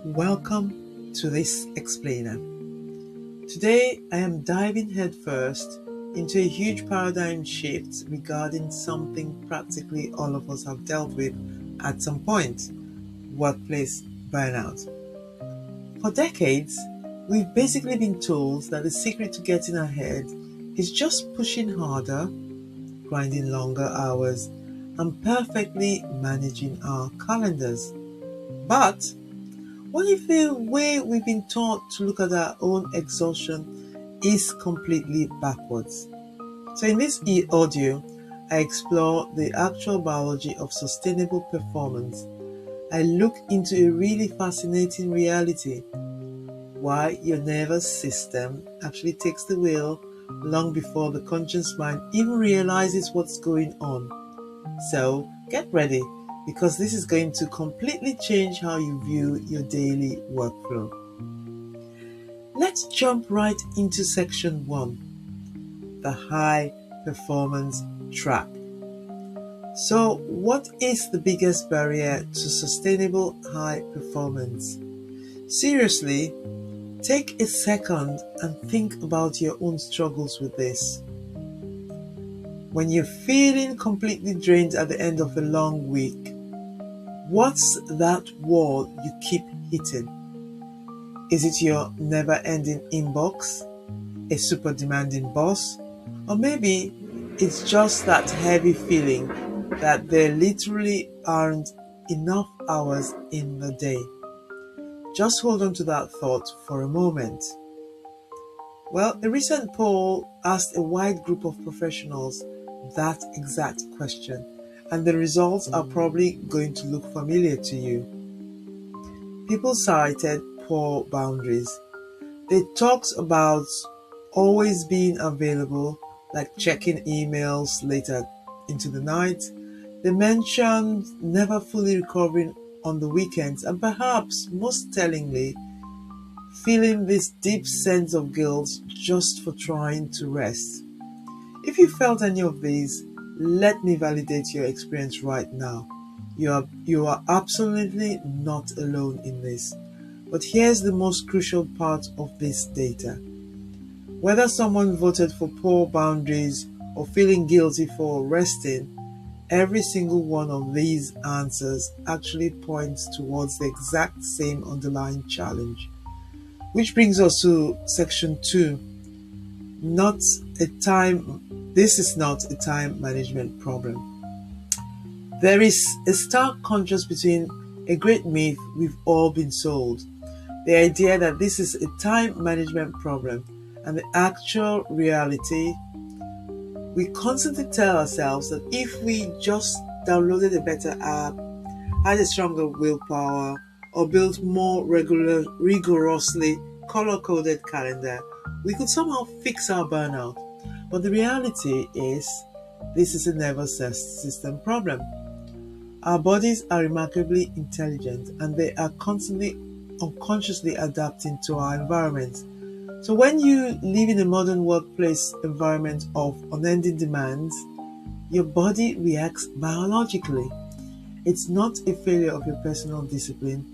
Welcome to this explainer. Today I am diving headfirst into a huge paradigm shift regarding something practically all of us have dealt with at some point: workplace burnout. For decades, we've basically been told that the secret to getting ahead is just pushing harder, grinding longer hours, and perfectly managing our calendars. But what if the way we've been taught to look at our own exhaustion is completely backwards? So in this audio, I explore the actual biology of sustainable performance. I look into a really fascinating reality: why your nervous system actually takes the wheel long before the conscious mind even realizes what's going on. So get ready, because this is going to completely change how you view your daily workflow. Let's jump right into section 1, the high performance trap. So, what is the biggest barrier to sustainable high performance? Seriously, take a second and think about your own struggles with this. When you're feeling completely drained at the end of a long week, what's that wall you keep hitting? Is it your never-ending inbox, a super demanding boss, or maybe it's just that heavy feeling that there literally aren't enough hours in the day? Just hold on to that thought for a moment. Well, a recent poll asked a wide group of professionals that exact question, and the results are probably going to look familiar to you. People cited poor boundaries. They talked about always being available, like checking emails later into the night. They mentioned never fully recovering on the weekends, and perhaps most tellingly, feeling this deep sense of guilt just for trying to rest. If you felt any of these, let me validate your experience right now. You are absolutely not alone in this. But here's the most crucial part of this data. Whether someone voted for poor boundaries or feeling guilty for resting, every single one of these answers actually points towards the exact same underlying challenge. Which brings us to section 2. This is not a time management problem. There is a stark contrast between a great myth we've all been sold, the idea that this is a time management problem, and the actual reality. We constantly tell ourselves that if we just downloaded a better app, had a stronger willpower, or built more rigorously color-coded calendar, we could somehow fix our burnout. But the reality is, this is a nervous system problem. Our bodies are remarkably intelligent, and they are constantly unconsciously adapting to our environment. So when you live in a modern workplace environment of unending demands, your body reacts biologically. It's not a failure of your personal discipline.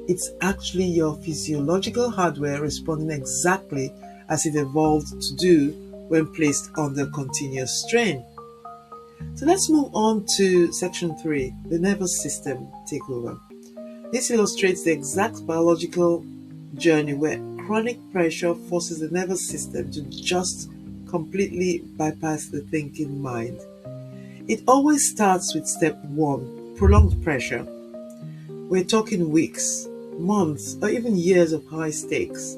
It's actually your physiological hardware responding exactly as it evolved to do when placed under continuous strain. So let's move on to section 3, the nervous system takeover. This illustrates the exact biological journey where chronic pressure forces the nervous system to just completely bypass the thinking mind. It always starts with step 1, prolonged pressure. We're talking weeks, months, or even years of high stakes.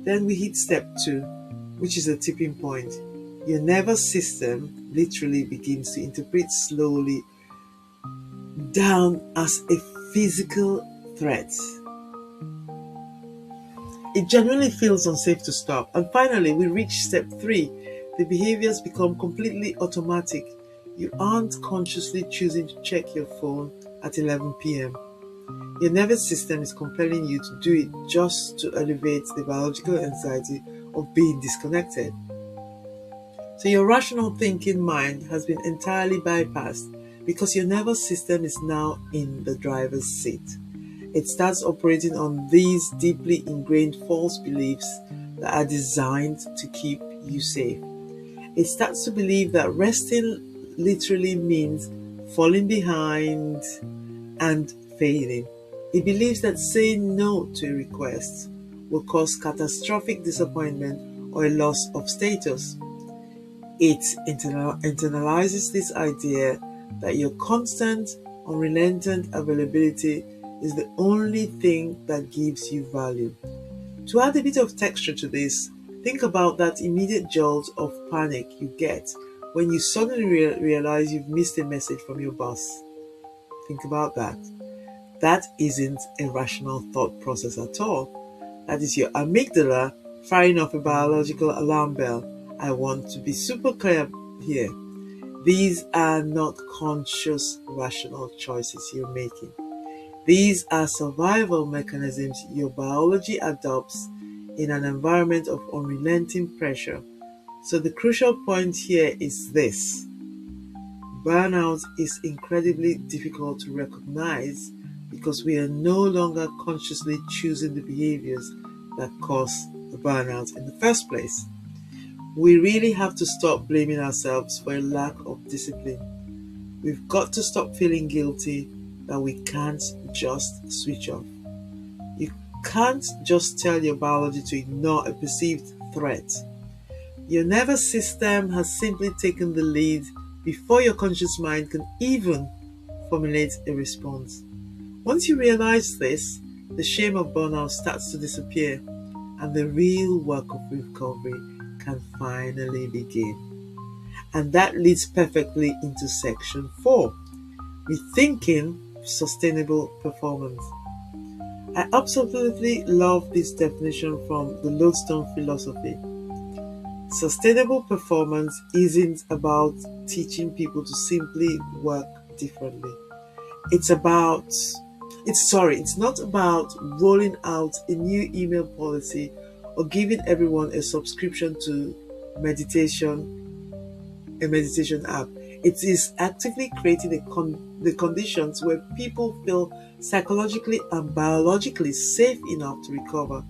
Then we hit step 2, which is a tipping point. Your nervous system literally begins to interpret slowly down as a physical threat. It genuinely feels unsafe to stop. And finally, we reach step 3. The behaviors become completely automatic. You aren't consciously choosing to check your phone at 11 p.m. Your nervous system is compelling you to do it just to alleviate the biological anxiety of being disconnected. So your rational thinking mind has been entirely bypassed because your nervous system is now in the driver's seat. It starts operating on these deeply ingrained false beliefs that are designed to keep you safe. It starts to believe that resting literally means falling behind and failing. It believes that saying no to a request will cause catastrophic disappointment or a loss of status. It internalizes this idea that your constant, unrelenting availability is the only thing that gives you value. To add a bit of texture to this, think about that immediate jolt of panic you get when you suddenly realize you've missed a message from your boss. Think about that. That isn't a rational thought process at all. That is your amygdala firing off a biological alarm bell. I want to be super clear here. These are not conscious, rational choices you're making. These are survival mechanisms your biology adopts in an environment of unrelenting pressure. So the crucial point here is this. Burnout is incredibly difficult to recognize because we are no longer consciously choosing the behaviors that cause the burnout in the first place. We really have to stop blaming ourselves for a lack of discipline. We've got to stop feeling guilty that we can't just switch off. You can't just tell your biology to ignore a perceived threat. Your nervous system has simply taken the lead before your conscious mind can even formulate a response. Once you realize this, the shame of burnout starts to disappear and the real work of recovery can finally begin. And that leads perfectly into section 4, rethinking sustainable performance. I absolutely love this definition from the Lodestone philosophy. Sustainable performance isn't about teaching people to simply work differently. It's not about rolling out a new email policy or giving everyone a subscription to a meditation app. It is actively creating the conditions where people feel psychologically and biologically safe enough to recover,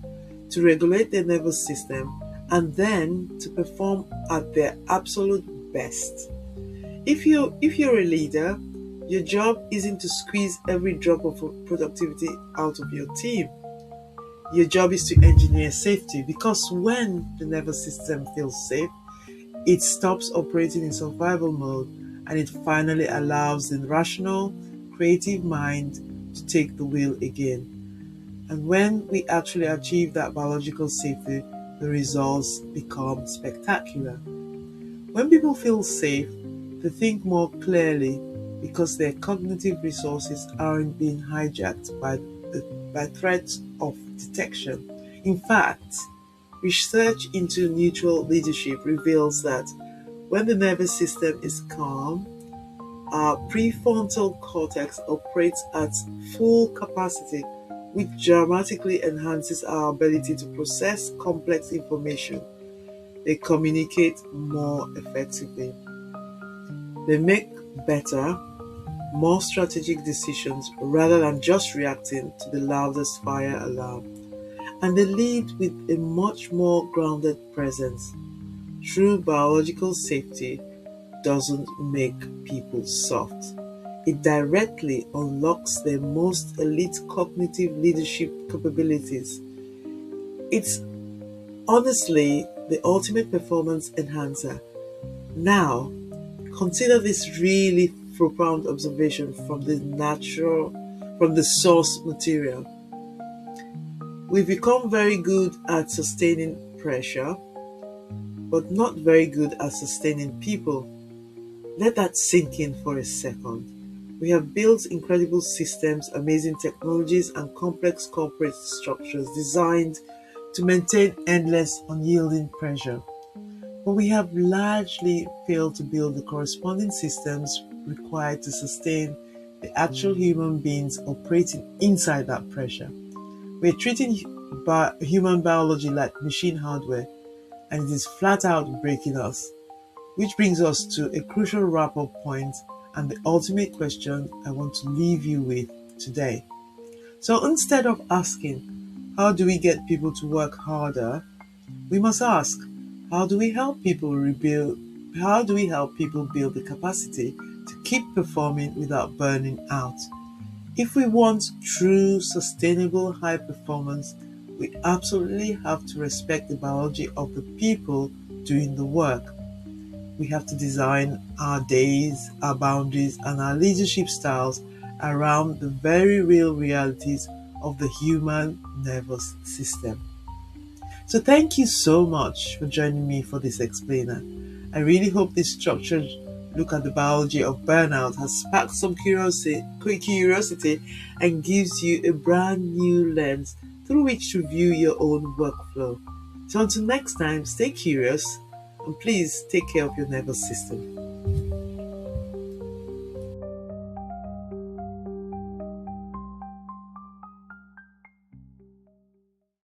to regulate their nervous system, and then to perform at their absolute best. If you're a leader, your job isn't to squeeze every drop of productivity out of your team. Your job is to engineer safety, because when the nervous system feels safe, it stops operating in survival mode and it finally allows the rational, creative mind to take the wheel again. And when we actually achieve that biological safety, the results become spectacular. When people feel safe, they think more clearly because their cognitive resources aren't being hijacked by threats of detection. In fact, research into neutral leadership reveals that when the nervous system is calm, our prefrontal cortex operates at full capacity, which dramatically enhances our ability to process complex information. They communicate more effectively. They make better, more strategic decisions rather than just reacting to the loudest fire alarm. And they lead with a much more grounded presence. True biological safety doesn't make people soft. It directly unlocks their most elite cognitive leadership capabilities. It's honestly the ultimate performance enhancer. Now, consider this really profound observation from the source material. We've become very good at sustaining pressure, but not very good at sustaining people. Let that sink in for a second. We have built incredible systems, amazing technologies, and complex corporate structures designed to maintain endless, unyielding pressure. But we have largely failed to build the corresponding systems required to sustain the actual human beings operating inside that pressure. We're treating human biology like machine hardware, and it is flat out breaking us. Which brings us to a crucial wrap-up point and the ultimate question I want to leave you with today. So instead of asking, how do we get people to work harder? We must ask, how do we help people rebuild? How do we help people build the capacity to keep performing without burning out? If we want true, sustainable high performance, we absolutely have to respect the biology of the people doing the work. We have to design our days, our boundaries, and our leadership styles around the very real realities of the human nervous system. So thank you so much for joining me for this explainer. I really hope this structured look at the biology of burnout has sparked some curiosity and gives you a brand new lens through which to view your own workflow. So until next time, stay curious and please take care of your nervous system.